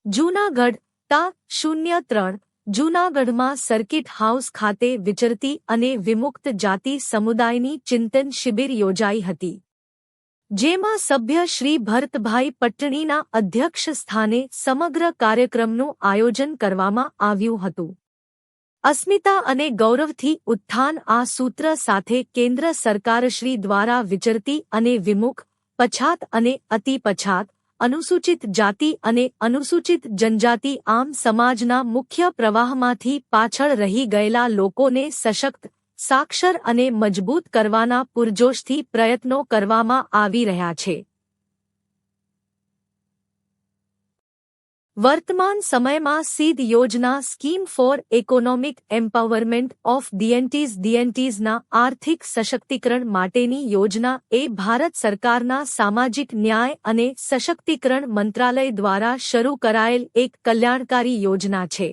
જૂનાગઢ તા 03 જૂનાગઢમાં circuit house ખાતે વિચરતી અને વિમુક્ત જાતિ સમુદાયની ચિંતન શિબિર યોજાઈ હતી, જેમાં સભ્ય શ્રી ભરતભાઈ પટણીના અધ્યક્ષ સ્થાને સમગ્ર કાર્યક્રમનું આયોજન કરવામાં આવ્યું હતું. અસ્મિતા અને ગૌરવથી ઉત્થાન આ સૂત્ર સાથે કેન્દ્ર સરકારશ્રી દ્વારા વિચરતી અને વિમુખ, પછાત અને અતિ પછાત, અનુસૂચિત જાતિ અને અનુસૂચિત જનજાતિ આમ સમાજના મુખ્ય પ્રવાહમાંથી પાછળ રહી ગયેલા લોકોને સશક્ત, સાક્ષર અને મજબૂત કરવાના પૂરજોશથી પ્રયત્નો કરવામાં આવી રહ્યા છે. વર્તમાન સમયમાં સીડ યોજના scheme for economic empowerment of ડીએનટીઝના આર્થિક સશક્તિકરણ માટેની યોજના એ ભારત સરકારના સામાજિક ન્યાય અને સશક્તિકરણ મંત્રાલય દ્વારા શરૂ કરાયેલ એક કલ્યાણકારી યોજના છે.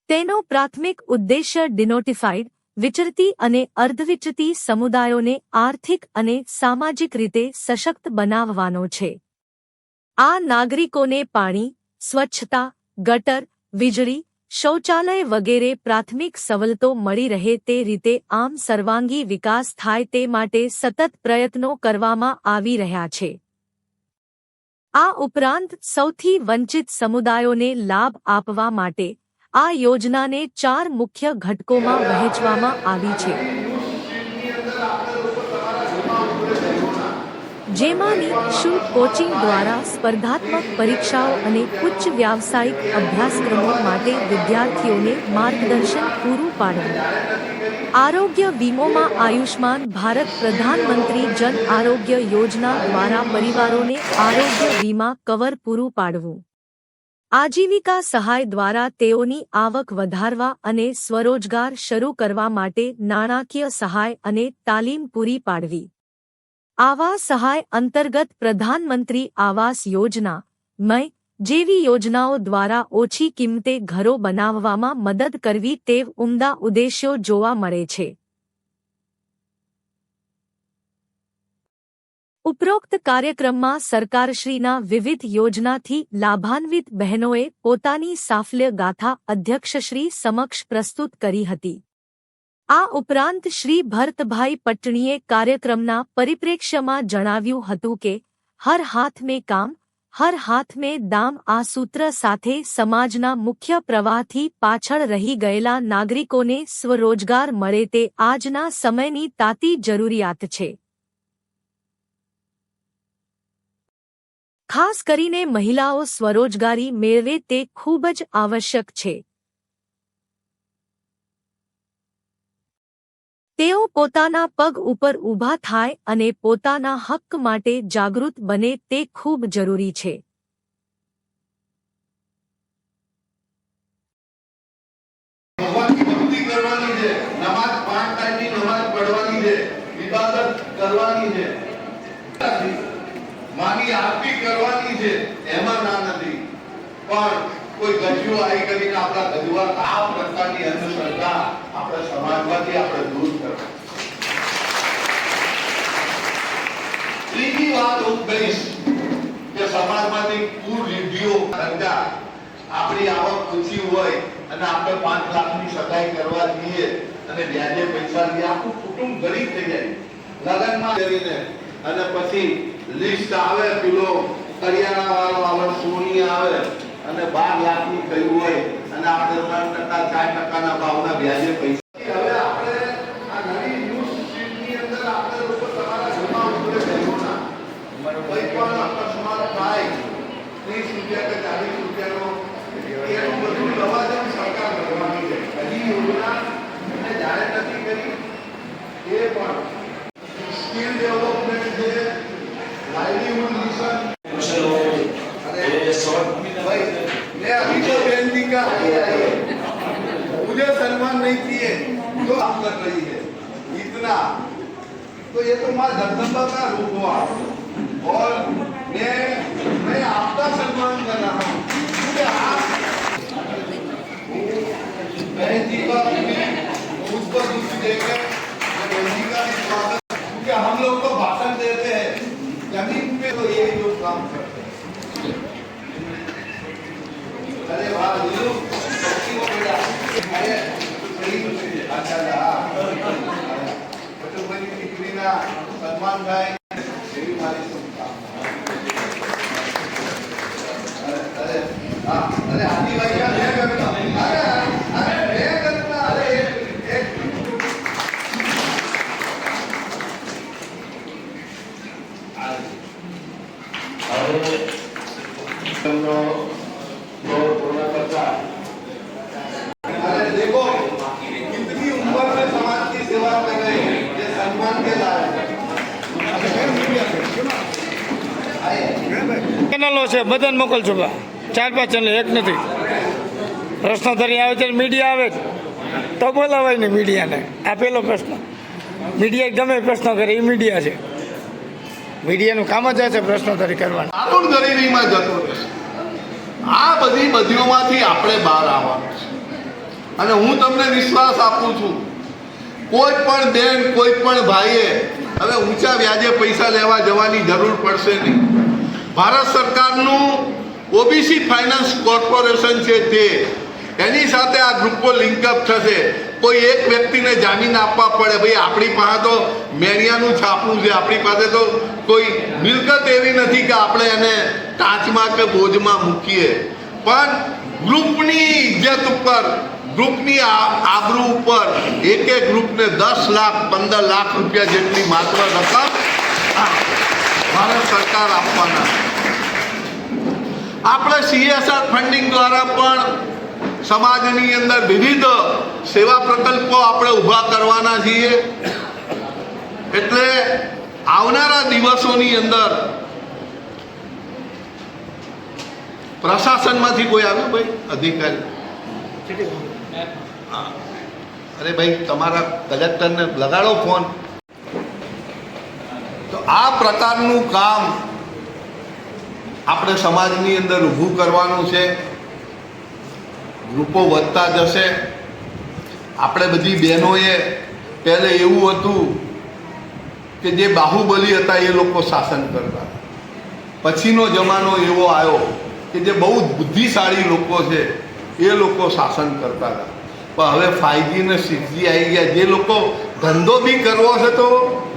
તેનો પ્રાથમિક ઉદ્દેશ્ય ડિનોટિફાઈડ, વિચરતી અને અર્ધવિચરતી સમુદાયોને આર્થિક અને સામાજિક રીતે સશક્ત બનાવવાનો છે. આ નાગરિકોને પાણી, સ્વચ્છતા, ગટર, વીજળી, શૌચાલય વગેરે પ્રાથમિક સવલતો મળી રહે તે રીતે આમ સર્વાંગી વિકાસ થાય તે માટે સતત પ્રયત્નો કરવામાં આવી રહ્યા છે. આ ઉપરાંત સૌથી વંચિત સમુદાયોને લાભ આપવા માટે આ યોજનાને 4 મુખ્ય ઘટકોમાં વહેંચવામાં આવી છે, જેમાંની શુલ્ક કોચિંગ દ્વારા સ્પર્ધાત્મક પરીક્ષાઓ અને ઉચ્ચ વ્યાવસાયિક અભ્યાસક્રમો માટે વિદ્યાર્થીઓને માર્ગદર્શન પૂરું પાડવું, આરોગ્ય વીમોમાં આયુષ્માન ભારત પ્રધાનમંત્રી જન આરોગ્ય યોજના દ્વારા પરિવારોને આરોગ્ય વીમા કવર પૂરું પાડવું, આજીવિકા સહાય દ્વારા તેઓની આવક વધારવા અને સ્વરોજગાર શરૂ કરવા માટે નાણાકીય સહાય અને તાલીમ પૂરી પાડવી, આવાસ સહાય અંતર્ગત પ્રધાનમંત્રી આવાસ યોજના મય જેવી યોજનાઓ દ્વારા ઓછી કિંમતે ઘરો બનાવવામાં મદદ કરવી તેવ ઉમદા ઉદ્દેશ્યો જોવા મળે છે. ઉપરોક્ત કાર્યક્રમમાં સરકારશ્રીના વિવિધ યોજનાથી લાભાન્વિત બહેનોએ પોતાની સાફલ્ય ગાથા અધ્યક્ષશ્રી સમક્ષ પ્રસ્તુત કરી હતી. આ ઉપરાંત શ્રી ભરતભાઈ પટણીએ કાર્યક્રમના પરિપ્રેક્ષ્યમાં જણાવ્યું હતું કે હર હાથ મેં કામ, હર હાથ મેં દામ આ સૂત્ર સાથે સમાજના મુખ્ય પ્રવાહથી પાછળ રહી ગયેલા નાગરિકોને સ્વરોજગાર મળે તે આજના સમયની તાતી જરૂરિયાત છે. ખાસ કરીને મહિલાઓ સ્વરોજગારી મેળવે તે ખૂબ જ આવશ્યક છે. તેઓ પોતાના પગ ઉપર ઊભા થાય અને પોતાના હક્ક માટે જાગૃત બને તે ખૂબ જરૂરી છે. ભગવાનની ભક્તિ કરવાની છે, નમાઝ 5 ટાઈમની નમાઝ પઢવાની છે, ઇબાદત કરવાની છે, માની આરતી કરવાની છે, એમાં ના નથી. પણ કોઈ ગજ્યો આવી કરીને આપણા ગજવા આ પ્રકારની અંધશ્રદ્ધા આપણા સમાજમાંથી આપણે દૂર કરવા. ત્રીજી વાત હું કહીશ કે સમાજમાંથી કુરીતિઓ ધંધા આપણી આવક ઓછી હોય અને આપણે 5 લાખની સગાઈ કરવા જઈએ અને વ્યાજે પૈસા લઈએ, આખું કુટુંબ ગરીબ થઈ જાય. લગ્નમાં કરીને અને પછી લિસ્ટ આવે, પેલો કરિયાણા વાળો આવે, સોની આવે અને 12 લાખની થયું હોય અને આપણે 3% 4% ભાવના વ્યાજે પૈસા. હવે આપણે આ નવી ન્યૂઝ સ્ટ્રીટની અંદર આપણે લોકો તમારા ઘરમાં ઉતરે બેઠોના કોઈ પણ અકસ્માત થાય 30 રૂપિયા કે 40 રૂપિયાનો એનું બધું લવાજમ સરકાર કરવાની છે. હજી યોજના એને જાહેર નથી કરી. એ પણ સ્કિલ ડેવલપમેન્ટ છે, लाइवलीहुड मिशन. भाई मैं अभी तो बेनती का मुझे सम्मान नहीं किए जो आप कर रही है इतना, तो ये तो माँ जगदम्बा का रूप हुआ. और मैं आपका सम्मान कर रहा हूँ क्योंकि आप बहन जी का मुझ पर दुख देकर बहन जी का स्वागत, क्योंकि हम लोग को भाषण देते हैं जमीन पे તો એ જો કામ કરશે. અરે વાહ લીલું પક્ષીઓ પડ્યા. અરે સહી છે. આચાર્ય પટુભાઈની દીકરીના સન્માન થાય એવી મારી શુભકામના. અરે આદિવાસી આ લે કરતા. અરે લે કરતા. અરે એક अरे देखो कितनी उम्र में समाज की सेवा कर रहे हैं, ये सम्मान के लायक है. ચેનલો છે બધાને મોકલજો બા 4-5 ચેનલ એક નથી પ્રશ્નોત્તરી આવે છે મીડિયા આવે છે તો બોલાવાય ને મીડિયાને આ પહેલો પ્રશ્ન મીડિયા ગમે પ્રશ્નો કરે એ મીડિયા છે મીડિયાનું કામ જ છે પ્રશ્નોત્તરી કરવાનું આતુર ગરીબીમાં જતો રહેશે. આ બધી બધીઓમાંથી આપણે બહાર આવવાનું છે અને હું તમને વિશ્વાસ આપું છું કોઈ પણ બેન કોઈ પણ ભાઈએ હવે ઊંચા વ્યાજે પૈસા લેવા જવાની જરૂર પડશે નહીં. ભારત સરકારનું ઓબીસી ફાઇનાન્સ કોર્પોરેશન છે તે એની સાથે આ ગ્રુપો લિંકઅપ થશે. કોઈ એક વ્યક્તિને જામીન આપવા પડે ભાઈ આપણી પાસે તો મેણિયાનું છાપું છે, આપણી પાસે તો કોઈ મિલકત એવી નથી કે આપણે એને કાચમાં કે બોજમાં મૂકીએ, પણ ગ્રુપની ઇજ્જત ઉપર ગ્રુપની આબરૂ ઉપર એક એક ગ્રુપને 10 લાખ 15 લાખ રૂપિયા જેટલી માત્ર રકમ ભારત સરકાર આપવાના. આપણે CSR ફંડિંગ દ્વારા પણ સમાજની અંદર વિવિધ સેવા પ્રકલ્પો આપણે ઊભા કરવાના છીએ. એટલે આવનારા દિવસોની અંદર પ્રશાસનમાંથી કોઈ આવ્યું ભાઈ અધિકારી? અરે ભાઈ તમારા કલેક્ટરને લગાડો ફોન. તો આ પ્રકારનું કામ આપણે સમાજની અંદર ઊભું કરવાનું છે. ગ્રુપો વધતા જશે. આપણે બધી બહેનોએ પહેલે એવું હતું કે જે બાહુબલી હતા એ લોકો શાસન કરતા, પછીનો જમાનો એવો આવ્યો કે જે બહુ બુદ્ધિશાળી લોકો છે એ લોકો શાસન કરતા હતા. પણ હવે 5G ને 6G આવી ગયા. જે લોકો ધંધો બી કરવો છે તો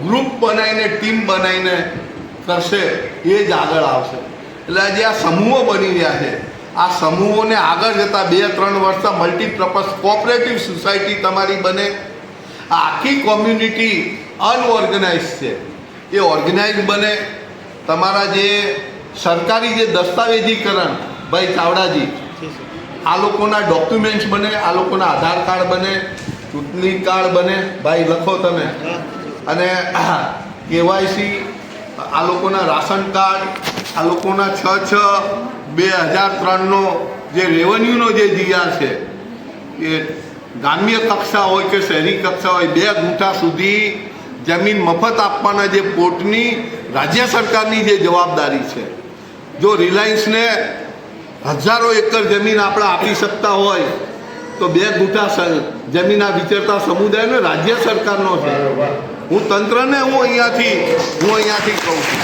ગ્રુપ બનાવીને ટીમ બનાવીને કરશે એ જ આગળ આવશે. એટલે આજે આ સમૂહો બની રહ્યા છે. આ સમૂહોને આગળ જતા 2-3 વર્ષમાં મલ્ટીપર્પઝ કોઓપરેટિવ સોસાયટી તમારી બને. આ આખી કોમ્યુનિટી અનઓર્ગેનાઇઝ છે એ ઓર્ગેનાઇઝ બને. તમારા જે સરકારી જે દસ્તાવેજીકરણ ભાઈ ચાવડાજી, આ લોકોના ડોક્યુમેન્ટ્સ બને, આ લોકોના આધાર કાર્ડ બને, ચૂંટણી કાર્ડ બને ભાઈ લખો તમે, અને KYC, આ લોકોના રાશન કાર્ડ, આ લોકોના 6/6/2003નો જે રેવન્યુનો જે જીઆર છે એ ગ્રામ્ય કક્ષા હોય કે શહેરી કક્ષા હોય 2 ગુંઠા સુધી જમીન મફત આપવાના જે પોર્ટની રાજ્ય સરકારની જે જવાબદારી છે. જો રિલાયન્સને હજારો એકર જમીન આપણે આપી શકતા હોય તો 2 ગુંઠા જમીન આ વિચરતા સમુદાયને રાજ્ય સરકારનો છે. હું તંત્રને હું અહીંયાથી કહું છું.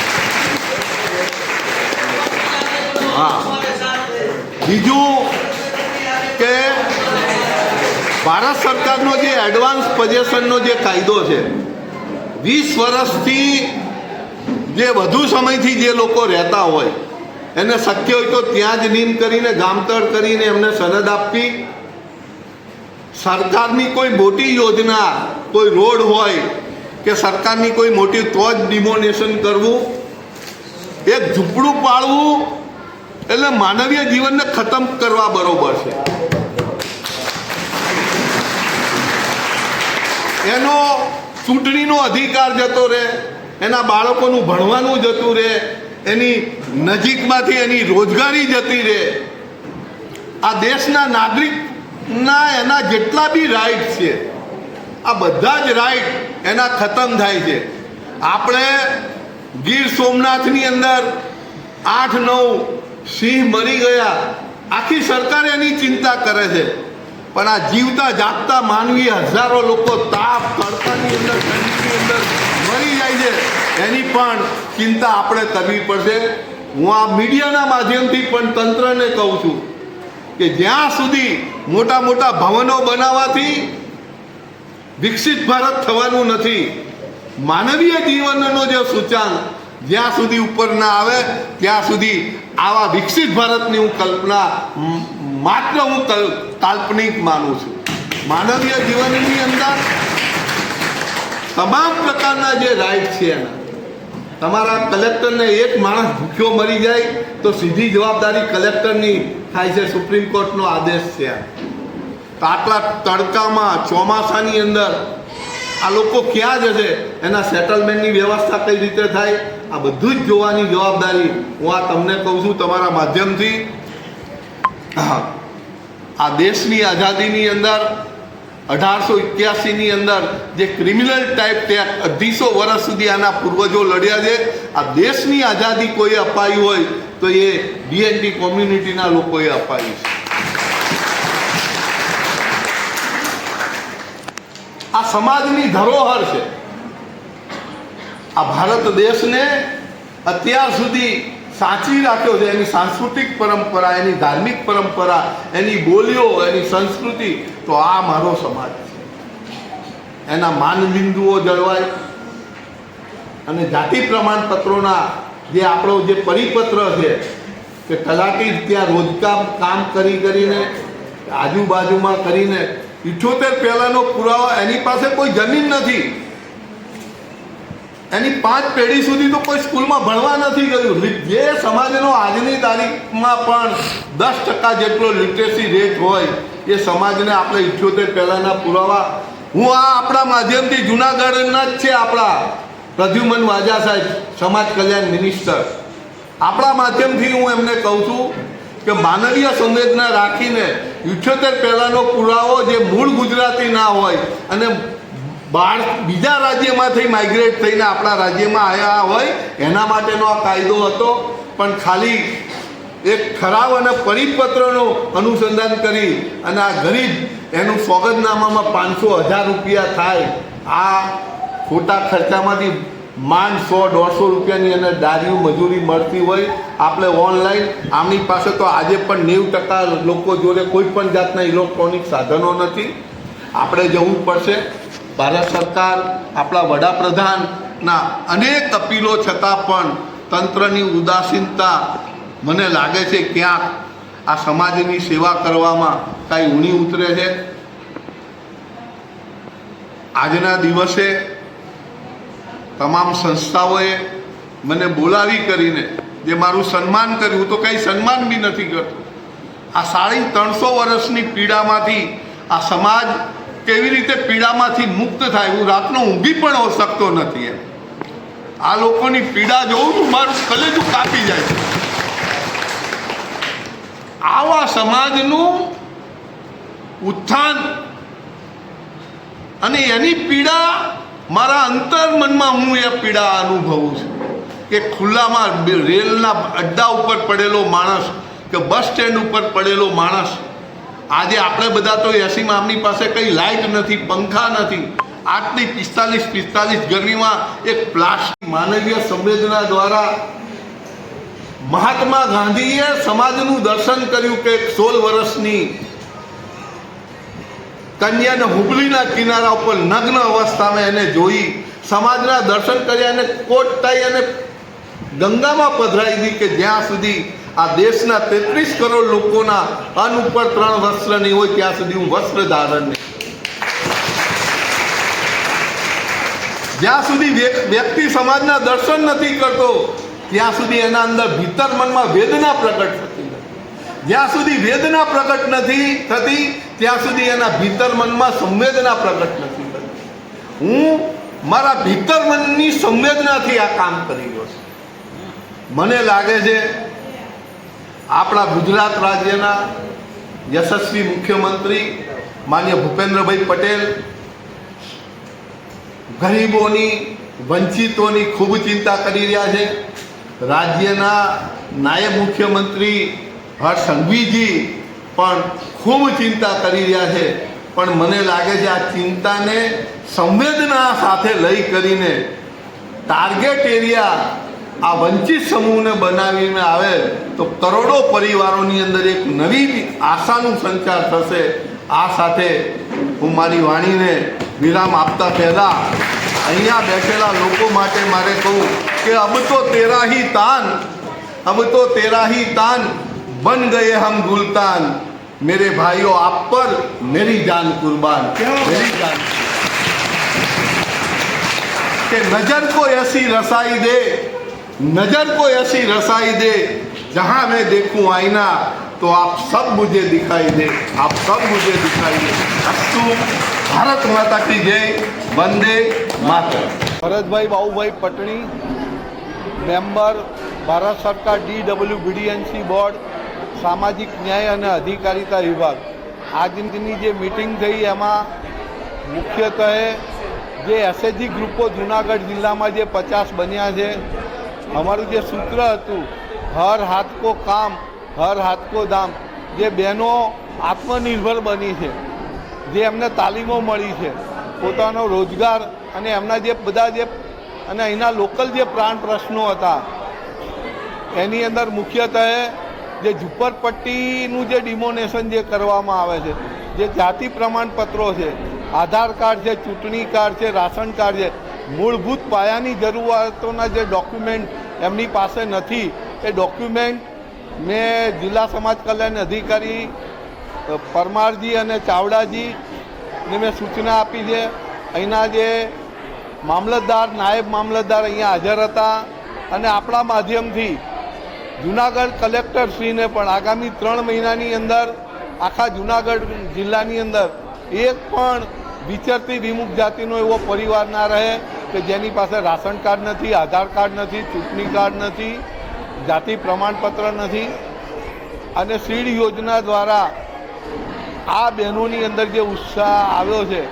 હા, બીજું કે ભારત સરકારનો જે એડવાન્સ પોઝેશનનો જે કાયદો છે, 20 વર્ષથી જે વધુ સમયથી જે લોકો રહેતા હોય એને શક્ય હોય તો ત્યાં જ નીમ કરીને ગામતળ કરીને એમને સનદ આપવી. સરકારની કોઈ મોટી યોજના, કોઈ રોડ હોય કે સરકારની કોઈ મોટી તો જ ડિમોનેશન કરવું. એક ઝૂંપડું પાડવું એટલે માનવીય જીવનને ખતમ કરવા બરોબર છે. એનો ચૂંટણીનો અધિકાર જતો રહે, એના બાળકોનું ભણવાનું જતું રહે, એની નજીકમાંથી એની રોજગારી જતી રહે. આ દેશના નાગરિકના એના જેટલા બી રાઇટ છે આ બધા જ રાઇટ એના ખતમ થાય છે. આપણે ગીર સોમનાથની અંદર 8-9 સિંહ મરી ગયા, આખી સરકાર એની ચિંતા કરે છે, પણ આ જીવતા જાગતા માનવી હજારો લોકો તાપ તડકાની અંદર ઠંડીની અંદર મરી જાય છે એની પણ ચિંતા આપણે કરવી પડશે. હું આ મીડિયાના માધ્યમથી પણ તંત્રને કહું છું કે જ્યાં સુધી મોટા મોટા ભવનો બનાવવાથી વિકસિત ભારત થવાનું નથી. માનવીય જીવનનો જે સૂચાંક જ્યાં સુધી ઉપર ના આવે ત્યાં સુધી આવા વિકસિત ભારતની હું કલ્પના માત્ર હું કાલ્પનિક માનું છું. માનવીય જીવનની અંદર તમામ પ્રકારના જે રાઇટ છે એના તમારા કલેક્ટરને એક માણસ ભૂખ્યો મરી જાય તો સીધી જવાબદારી કલેક્ટરની થાય છે. સુપ્રીમ કોર્ટનો આદેશ છે. તો આટલા તડકામાં ચોમાસાની અંદર આ લોકો ક્યાં જશે, એના સેટલમેન્ટની વ્યવસ્થા કઈ રીતે થાય, આ બધું જ જોવાની જવાબદારી હું આ તમને કહું છું તમારા માધ્યમથી. આ દેશની આઝાદીની અંદર 1881ની અંદર જે ક્રિમિનલ ટાઈપ ટેક્સ 250 વર્ષ સુધી આના પૂર્વજો લડ્યા છે. આ દેશની આઝાદી કોઈએ અપાવી હોય તો એ બીએનટી કોમ્યુનિટીના લોકોએ અપાવી છે. આ સમાજની ધરોહર છે. આ ભારત દેશને અત્યાર સુધી સાચવી રાખ્યો છે. એની સાંસ્કૃતિક પરંપરા, એની ધાર્મિક પરંપરા, એની બોલીઓ, એની સંસ્કૃતિ. તો આ મારો સમાજ છે. એના માનબિંદુઓ જળવાય અને જાતિ પ્રમાણપત્રોના જે આપણો જે પરિપત્ર છે કે તલાટી ત્યાં રોજગાર કામ કરીને આજુબાજુમાં કરીને 78 પહેલાનો પુરાવો, એની પાસે કોઈ જમીન નથી, એની 5 પેઢી સુધી તો કોઈ સ્કૂલમાં ભણવા નથી ગયું. જે સમાજનો આજની તારીખમાં પણ 10% જેટલો લિટરેસી રેટ હોય એ સમાજને આપણે 78 પહેલાના પુરાવા, હું આ આપણા માધ્યમથી જુનાગઢના જ છે આપણા પ્રદ્યુમન વાજા સાહેબ, સમાજ કલ્યાણ મિનિસ્ટર, આપણા માધ્યમથી હું એમને કહું છું કે માનવીય સંવેદના રાખીને 78 પહેલાનો પુરાવો જે મૂળ ગુજરાતી ના હોય અને બીજા રાજ્યમાંથી માઇગ્રેટ થઈને આપણા રાજ્યમાં આવ્યા હોય એના માટેનો આ કાયદો હતો. પણ ખાલી એક ઠરાવ અને પરિપત્રનું અનુસંધાન કરી અને આ ગરીબ એનું સોગંદનામામાં 500,000 રૂપિયા થાય, આ ખોટા ખર્ચામાંથી માંડ 100-150 રૂપિયાની અને દારૂ મજૂરી મળતી હોય. આપણે ઓનલાઈન આમની પાસે તો આજે પણ 90% લોકો જોડે કોઈ પણ જાતના ઇલેક્ટ્રોનિક સાધનો નથી. આપણે જવું પડશે. ભારત સરકાર, આપણા વડાપ્રધાનના અનેક અપીલો છતાં પણ તંત્રની ઉદાસીનતા મને લાગે છે ક્યાંક આ સમાજની સેવા કરવામાં કાંઈ ઊણી ઉતરે છે. આજના દિવસે તમામ સંસ્થાઓએ મને બોલાવી કરીને જે મારું સન્માન કર્યું, તો કંઈ સન્માન બી નથી કરતો. આ 350 વર્ષની પીડામાંથી આ સમાજ કેવી રીતે પીડામાંથી મુક્ત થાય, હું રાતનો ઊંઘી પણ શકતો નથી. એમ આ લોકોની પીડા જોઉં છું મારું કલેજું કાપી જાય છે. આવા સમાજનું ઉત્થાન અને એની પીડા મારા અંતર્મનમાં હું એ પીડા અનુભવું છું કે ખુલ્લામાં રેલના અડ્ડા ઉપર પડેલો માણસ કે બસ સ્ટેન્ડ ઉપર પડેલો માણસ, આજે આપણે બધા તો 80માં આમની પાસે કંઈ લાઇટ નથી, પંખા નથી, આટલી 45 ગરમીમાં એક પ્લાસ્ટિક માનવીય સંવેદના દ્વારા મહાત્મા ગાંધીએ સમાજનું દર્શન કર્યું કે 16 વર્ષની કન્યાને હુબલીના કિનારા ઉપર નગ્ન અવસ્થામાં એને જોઈ, સમાજના દર્શન કર્યા અને કોટ ટાઈ અને ગંગામાં પધરાવી દીધી કે જ્યાં સુધી આ દેશના 33 કરોડ લોકોના અન્ન ઉપર 3 વસ્ત્ર નહીં હોય ત્યાં સુધી હું વસ્ત્ર ધારણ નહીં. જ્યાં સુધી વ્યક્તિ સમાજના દર્શન નથી કરતો ત્યાં સુધી એના અંદર ભીતર મનમાં વેદના પ્રગટ થતી નથી. જ્યાં સુધી વેદના પ્રગટ નથી થતી ત્યાં સુધી એના ભીતર મનમાં સંવેદના પ્રગટ નથી થતી. હું મારા ભીતર મનની સંવેદનાથી આ કામ કરી રહ્યો છું. મને લાગે છે આપણા ગુજરાત રાજ્યના યશસ્વી મુખ્યમંત્રી માનનીય ભૂપેન્દ્રભાઈ પટેલ ગરીબોની, વંચિતોની ખૂબ ચિંતા કરી રહ્યા છે. રાજ્યના નાયબ મુખ્યમંત્રી હર્ષ સંઘવીજી પણ ખૂબ ચિંતા કરી રહ્યા છે. પણ મને લાગે છે આ ચિંતાને સંવેદના સાથે લઈ કરીને ટાર્ગેટ એરિયા આ વંચિત સમૂહને બનાવીને આવે તો કરોડો પરિવારોની અંદર એક નવી આશાનું સંચાર થશે. આ સાથે હું મારી વાણીને વિરામ આપતા પહેલા અહીંયા બેઠેલા લોકો માટે મારે કહું કે અબ તો તેરા હી તાન બન ગયે હમ ગુલતાન, मेरे भाइयों आप पर मेरी जान कुर्बान, मेरी जान कि नजर को ऐसी रसाई दे जहां मैं देखूं आईना तो आप सब मुझे दिखाई दे, अस्तु भारत माता की जय, वंदे मातरम. ભરતભાઈ બાબુભાઈ પટણી, મેમ્બર ભારત સરકાર DWBDNC બોર્ડ, સામાજિક ન્યાય અને અધિકારિતા વિભાગ. આજની જે મિટિંગ થઈ એમાં મુખ્યત્વે જે એસએચજી ગ્રુપો જુનાગઢ જિલ્લામાં જે 50 બન્યા છે, અમારું જે સૂત્ર હતું હર હાથ કો કામ હર હાથ કો દામ, જે બહેનો આત્મનિર્ભર બની છે, જે એમને તાલીમો મળી છે, પોતાનો રોજગાર અને એમના જે બધા જે અને અહીંના લોકલ જે પ્રાણ પ્રશ્નો હતા એની અંદર મુખ્યત્વે જે ઝુંપડપટ્ટીનું જે ડિમોનેશન જે કરવામાં આવે છે, જે જાતિ પ્રમાણપત્રો છે, આધાર કાર્ડ છે, ચૂંટણી કાર્ડ છે, રાશન કાર્ડ છે, મૂળભૂત પાયાની જરૂરિયાતોના જે ડોક્યુમેન્ટ એમની પાસે નથી, એ ડોક્યુમેન્ટ મેં જિલ્લા સમાજ કલ્યાણ અધિકારી પરમારજી અને ચાવડાજીને મેં સૂચના આપી છે. અહીંના જે મામલતદાર, નાયબ મામલતદાર અહીંયા હાજર હતા અને આપણા માધ્યમથી જુનાગઢ કલેક્ટરશ્રીને પણ આગામી 3 મહિનાની અંદર આખા જુનાગઢ જિલ્લાની અંદર એક પણ વિચરતી વિમુખ જાતિનો એવો પરિવાર ના રહે કે જેની પાસે રાશન કાર્ડ નથી, આધાર કાર્ડ નથી, ચૂંટણી કાર્ડ નથી, જાતિ પ્રમાણપત્ર નથી. અને સીડ યોજના દ્વારા આ બહેનોની અંદર જે ઉત્સાહ આવ્યો છે,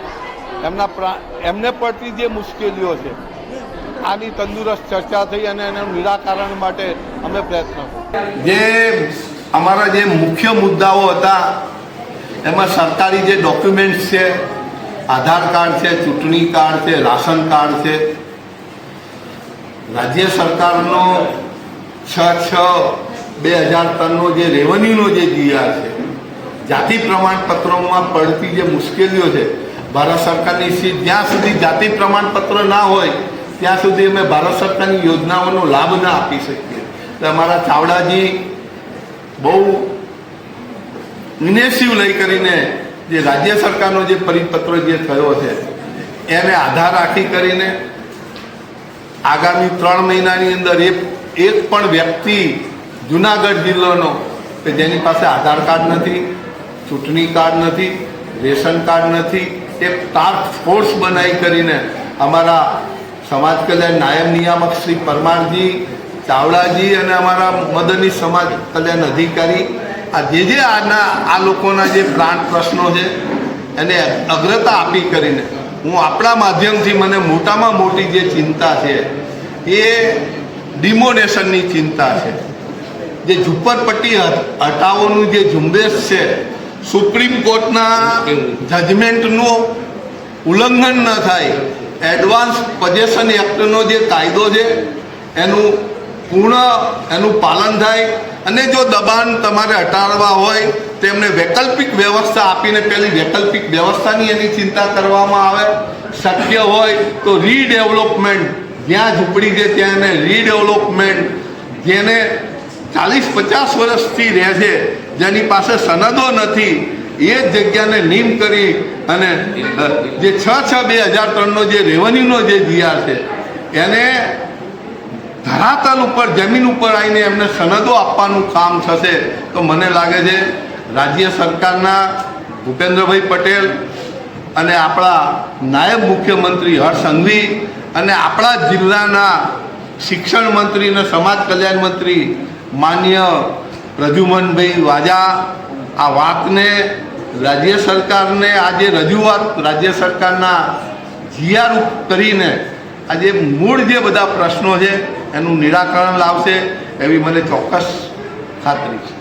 એમને પડતી જે મુશ્કેલીઓ છે, આની તંદુરસ્ત ચર્ચા થઈ અને એના નિરાકરણ માટે અમે પ્રયત્ન જે અમારા જે મુખ્ય મુદ્દાઓ હતા એમાં સરકારી જે ડોક્યુમેન્ટ્સ છે, આધાર કાર્ડ છે, ચૂંટણી કાર્ડ છે, રાશન કાર્ડ છે, રાજ્ય સરકારનો 6/6/2003નો જે રેવન્યુનો જે જીઆર છે, જાતિ પ્રમાણપત્રોમાં પડતી જે મુશ્કેલીઓ છે, ભારત સરકારની સીટ જ્યાં સુધી જાતિ પ્રમાણપત્ર ના હોય ત્યાં સુધી અમે ભારત સરકારની યોજનાઓનો લાભ ના આપી શકીએ. એટલે અમારા ચાવડાજી બહુ ઇનિશિયેટિવ લઈ કરીને જે રાજ્ય સરકારનો જે પરિપત્ર જે થયો છે એને આધાર રાખી કરીને આગામી 3 મહિનાની અંદર એક પણ વ્યક્તિ જુનાગઢ જિલ્લાનો કે જેની પાસે આધાર કાર્ડ નથી, ચૂંટણી કાર્ડ નથી, રેશન કાર્ડ નથી, એક ટાસ્ક ફોર્સ બનાવી કરીને અમારા સમાજ કલ્યાણ નાયબ નિયામક શ્રી પરમારજી, ચાવડાજી અને અમારા મદની સમાજ કલ્યાણ અધિકારી આ લોકોના જે પ્રાણ પ્રશ્નો છે એને અગ્રતા આપી કરીને હું આપણા માધ્યમથી મને મોટામાં મોટી જે ચિંતા છે એ ડિમોનેશનની ચિંતા છે. જે ઝુંપડપટ્ટી હટાવવાનું જે ઝુંબેશ છે, સુપ્રીમ કોર્ટના જજમેન્ટનું ઉલ્લંઘન ન થાય, એડવાન્સ પોઝેશન એક્ટનો જે કાયદો છે એનું પાલન થાય અને જો દબાણ તમારે હટાડવા હોય તો એમને વૈકલ્પિક વ્યવસ્થા આપીને પેલી વૈકલ્પિક વ્યવસ્થાની એની ચિંતા કરવામાં આવે. શક્ય હોય તો રીડેવલપમેન્ટ, જ્યાં ઝૂંપડી છે ત્યાં એને રીડેવલપમેન્ટ, જેને 40-50 વર્ષથી રહે છે, જેની પાસે સનદો નથી, એ જ જગ્યાને નીમ કરી અને જે 6/6/2003નો જે રેવન્યુનો જે જીઆર છે એને ધરાતલ ઉપર, જમીન ઉપર આવીને એમને સનદો આપવાનું કામ થશે તો મને લાગે છે રાજ્ય સરકારના ભૂપેન્દ્રભાઈ પટેલ અને આપણા નાયબ મુખ્યમંત્રી હર્ષ સંઘવી અને આપણા જિલ્લાના શિક્ષણ મંત્રી અને સમાજ કલ્યાણ મંત્રી માન્ય પ્રદ્યુમનભાઈ વાજા આ વાતને રાજ્ય સરકારને આજે રજૂઆત રાજ્ય સરકારના જીઆર કરીને આજે મૂળ જે બધા પ્રશ્નો છે એનું નિરાકરણ લાવશે એવી મને ચોક્કસ ખાતરી છે.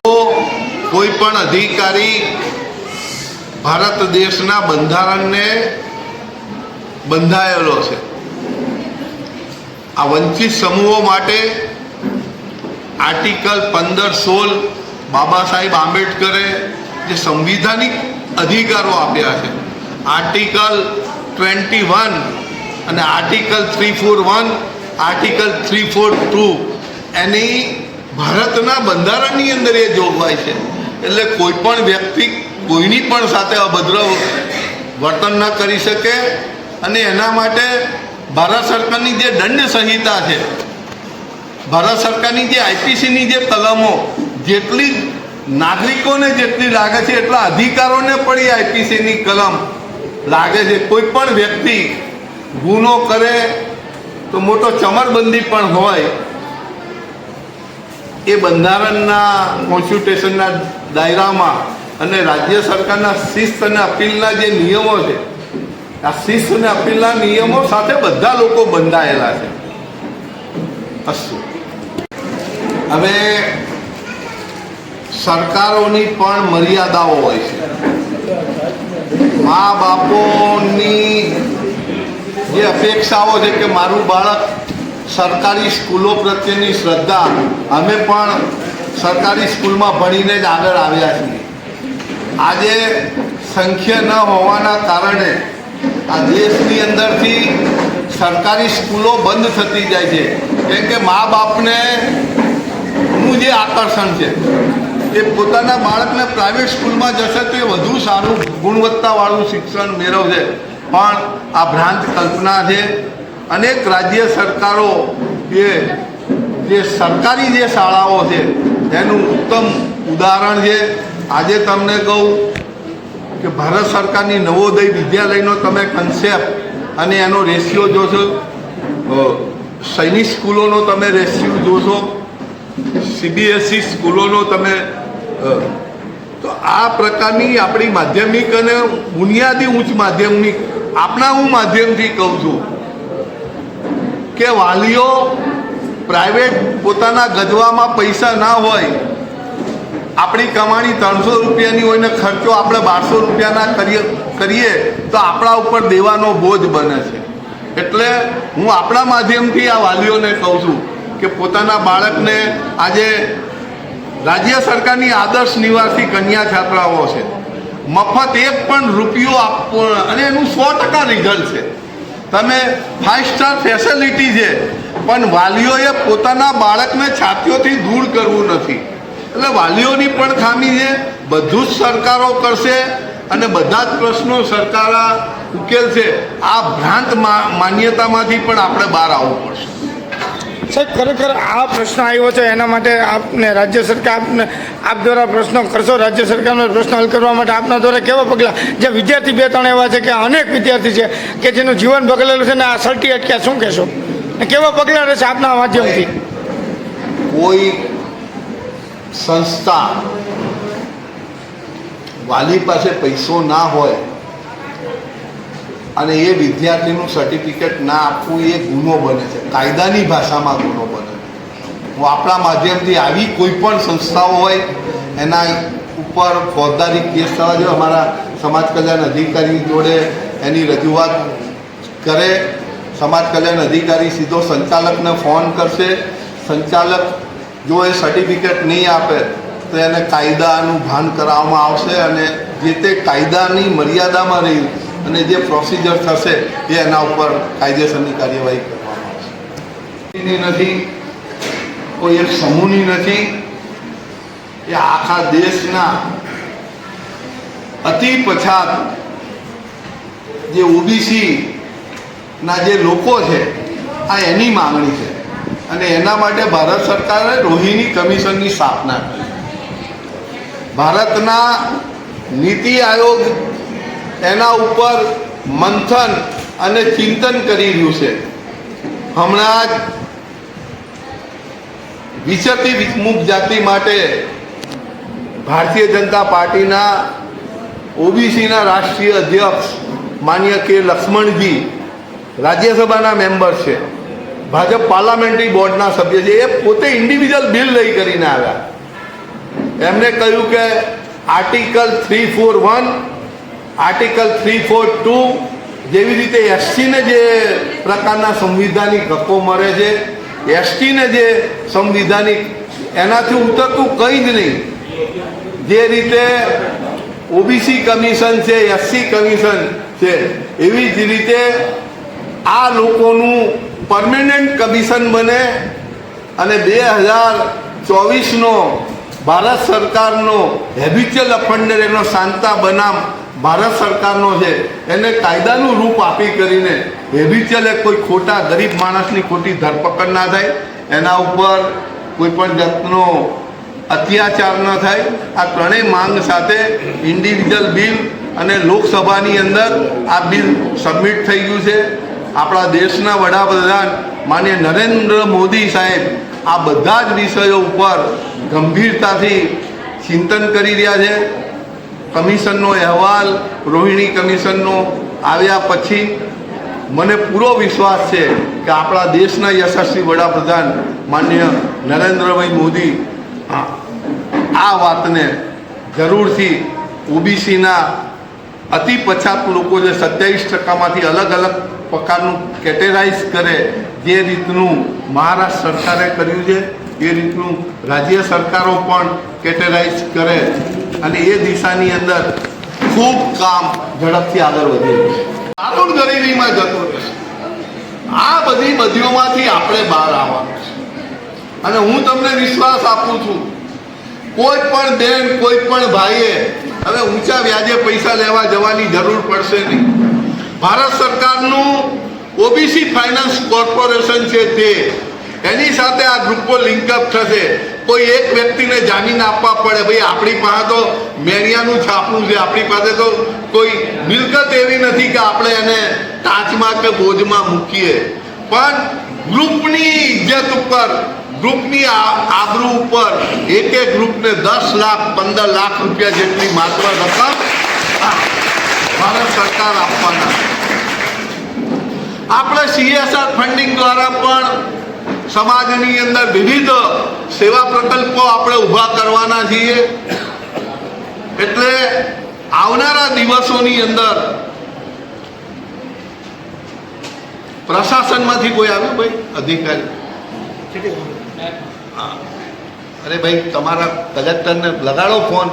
તો કોઈ પણ અધિકારી ભારત દેશના બંધારણને બંધાયેલો છે આ વંચિત સમૂહો માટે આર્ટિકલ 15-16 બાબા સાહેબ આંબેડકરે જે સંવિધાનિક અધિકારો આપ્યા છે, આર્ટિકલ 21 અને આર્ટિકલ 341, આર્ટિકલ 342 એની ભારતના બંધારણની અંદર એ જોગવાઈ છે. એટલે કોઈ પણ વ્યક્તિ કોઈની પણ સાથે અભદ્ર વર્તન ન કરી શકે અને એના માટે ભારત સરકારની જે દંડ સંહિતા છે, ભારત સરકારની જે આઈપીસીની જે કલમો જેટલી નાગરિકોને જેટલી લાગે છે એટલા અધિકારોને પણ એ આઈપીસીની કલમ લાગે છે. કોઈ પણ વ્યક્તિ ગુનો કરે તો મોટો ચમરબંધી પણ હોય, એ બંધારણના કોન્સ્ટિટ્યુશનના દાયરામાં અને રાજ્ય સરકારના શિસ્ત અને અપીલના જે નિયમો છે, આ શિસ્ત અને અપીલના નિયમો સાથે બધા લોકો બંધાયેલા છે. અસ્તુ. હવે સરકારોની પણ મર્યાદાઓ હોય છે. મા બાપોની જે અપેક્ષાઓ છે કે મારું બાળક સરકારી સ્કૂલો પ્રત્યેની શ્રદ્ધા, અમે પણ સરકારી સ્કૂલમાં ભણીને જ આગળ આવ્યા છીએ. આજે સંખ્યા ન હોવાના કારણે આ દેશની અંદરથી સરકારી સ્કૂલો બંધ થતી જાય છે. કેમ કે મા બાપને નું જે આકર્ષણ છે એ પોતાના બાળકને પ્રાઇવેટ સ્કૂલમાં જશે તો એ વધુ સારું ગુણવત્તાવાળું શિક્ષણ મેળવશે. પણ આ ભ્રાંત કલ્પના છે. અનેક રાજ્ય સરકારો એ જે સરકારી જે શાળાઓ છે એનું ઉત્તમ ઉદાહરણ છે. આજે તમને કહું કે ભારત સરકારની નવોદય વિદ્યાલયનો તમે કન્સેપ્ટ અને એનો રેશિયો જોશો, સૈનિક સ્કૂલોનો તમે રેશિયો જોશો, સીબીએસઈ સ્કૂલોનો તમે, તો આ પ્રકારની આપણી માધ્યમિક અને બુનિયાદી ઉચ્ચ માધ્યમિક આપણા હું માધ્યમથી કહું છું કે વાલીઓ પ્રાઇવેટ પોતાના ગજવામાં પૈસા ના હોય, આપણી કમાણી 300 રૂપિયાની હોય ને ખર્ચો આપણે 1200 રૂપિયાના કરીએ તો આપણા ઉપર દેવાનો બોજ બને છે. એટલે હું આપણા માધ્યમથી આ વાલીઓને કહું છું કે પોતાના બાળકને આજે રાજ્ય સરકારની આદર્શ નિવાસી કન્યા છાત્રાઓ છે, મફત એક પણ રૂપિયો આપવો અને એનું 100% રિઝલ્ટ છે. તમે 5 સ્ટાર ફેસિલિટી છે, પણ વાલીઓએ પોતાના બાળકને છાતીઓથી દૂર કરવું નથી. એટલે વાલીઓની પણ ખામી છે. બધું જ સરકારો કરશે અને બધા જ પ્રશ્નો સરકાર ઉકેલશે. આ ભ્રાંત માન્યતામાંથી પણ આપણે બહાર આવવું પડશે. સાહેબ, ખરેખર આ પ્રશ્ન આવ્યો છે એના માટે આપને રાજ્ય સરકાર આપ દ્વારા પ્રશ્નો કરશો, રાજ્ય સરકારનો પ્રશ્ન હલ કરવા માટે આપના દ્વારા કેવા પગલાં? જે વિદ્યાર્થી 2-3 એવા છે કે અનેક વિદ્યાર્થી છે કે જેનું જીવન બગડેલું છે ને આ સલટી અટક્યા, શું કહેશો? કેવા પગલાં રહેશે આપના માધ્યમથી? કોઈ સંસ્થા વાલી પાસે પૈસો ના હોય અને એ વિદ્યાર્થીનું સર્ટિફિકેટ ના આપવું એ ગુનો બને છે, કાયદાની ભાષામાં ગુનો બને છે. હું આપણા માધ્યમથી આવી કોઈ પણ સંસ્થાઓ હોય એના ઉપર ફોજદારી કેસ થવા જોઈએ. અમારા સમાજ કલ્યાણ અધિકારી જોડે એની રજૂઆત કરે. સમાજ કલ્યાણ અધિકારી સીધો સંચાલકને ફોન કરશે. સંચાલક જો એ સર્ટિફિકેટ નહીં આપે તો એને કાયદાનું ભાન કરાવવામાં આવશે અને જે તે કાયદાની મર્યાદામાં રહી અને જે પ્રોસિજર થશે એ એના ઉપર કાયદેસરની કાર્યવાહી કરવામાં આવશે. નથી કોઈ એક સમૂહની નથી, એ આખા દેશના અતિ પછાત જે ઓબીસી ના જે લોકો છે આ એની માંગણી છે અને એના માટે ભારત સરકારે રોહિણી કમિશનની સ્થાપના કરી. ભારતના નીતિ આયોગ એના ઉપર મંથન અને ચિંતન કરી રહ્યું છે. હમણાં જ વિચરતી વિમુખ જાતિ માટે ભારતીય જનતા પાર્ટીના ઓબીસીના રાષ્ટ્રીય અધ્યક્ષ માન્ય કે લક્ષ્મણજી રાજ્યસભાના મેમ્બર છે, ભાજપ પાર્લામેન્ટરી બોર્ડના સભ્ય છે. એ પોતે ઇન્ડિવિજ્યુઅલ બિલ લઈ કરીને આવ્યા. એમને કહ્યું કે આર્ટિકલ 341, આર્ટિકલ 342 જેવી રીતે એસટીને જે પ્રકારના સંવિધાનિક હકો મળે છે, એસટીને જે સંવિધાનિક એનાથી ઉતરતું કંઈ જ નહીં. જે રીતે ઓબીસી કમિશન છે, એસસી કમિશન છે, એવી જ રીતે આ લોકોનું પરમેનન્ટ કમિશન બને અને 2024નો ભારત સરકારનો હેબિચ્યુઅલ ઓફેન્ડર એનો શાંતા બનામ ભારત સરકારનો છે એને કાયદાનું રૂપ આપી કરીને હેબિચ્યુઅલ કોઈ ખોટા ગરીબ માણસની ખોટી ધરપકડ ના થાય, એના ઉપર કોઈ પણ જાતનો અત્યાચાર ન થાય. આ ત્રણેય માંગ સાથે ઇન્ડિવિજ્યુઅલ બિલ અને લોકસભાની અંદર આ બિલ સબમિટ થઈ ગયું છે. આપણા દેશના વડાપ્રધાન માનનીય નરેન્દ્ર મોદી સાહેબ આ બધા જ વિષયો ઉપર ગંભીરતાથી ચિંતન કરી રહ્યા છે. કમિશનનો અહેવાલ રોહિણી કમિશનનો આવ્યા પછી મને પૂરો વિશ્વાસ છે કે આપણા દેશના યશસ્વી વડાપ્રધાન માનનીય નરેન્દ્રભાઈ મોદી આ વાતને જરૂરથી ઓબીસીના અતિ પછાત લોકો જે 27%માંથી અલગ અલગ પ્રકારનું કેટેગરાઇઝ કરે, જે રીતનું મહારાષ્ટ્ર સરકારે કર્યું છે એ રીતનું રાજ્ય સરકારો પણ કેટેગરાઇઝ કરે અને એ દિશાની અંદર ખૂબ કામ ઝડપથી આગળ વધે છે. આટલું ગરીબીમાં જતું રહેશે. આ બધી બદીઓમાંથી આપણે બહાર આવવાનું છે અને હું તમને વિશ્વાસ આપું છું, કોઈ પણ બેન, કોઈ પણ ભાઈએ હવે ઊંચા વ્યાજે પૈસા લેવા જવાની જરૂર પડશે નહીં. ભારત સરકારનું ઓબીસી ફાઇનાન્સ કોર્પોરેશન છે તે એની સાથે આ ગ્રુપો લિંકઅપ થશે. કોઈ એક વ્યક્તિને જામીન આપવા પડે, ભાઈ આપણી પાસે તો મેળિયાનું છાપવું છે, આપણી પાસે તો કોઈ મિલકત એવી નથી કે આપણે એને કાચમાં કે બોજમાં મૂકીએ, પણ ગ્રુપની ઇજ્જત ઉપર, ગ્રુપની આબરૂ ઉપર એક એક ગ્રુપને 10 લાખ 15 લાખ રૂપિયા જેટલી માત્ર રકમ ભારત સરકાર આપવાના. આપણે CSR ફંડિંગ દ્વારા પણ સમાજની અંદર વિવિધ સેવા પ્રકલ્પો આપણે ઊભા કરવાના છીએ. એટલે આવનારા દિવસોની અંદર પ્રશાસનમાંથી કોઈ આવ્યું ભાઈ અધિકારી? અરે ભાઈ તમારા કલેક્ટરને લગાડો ફોન.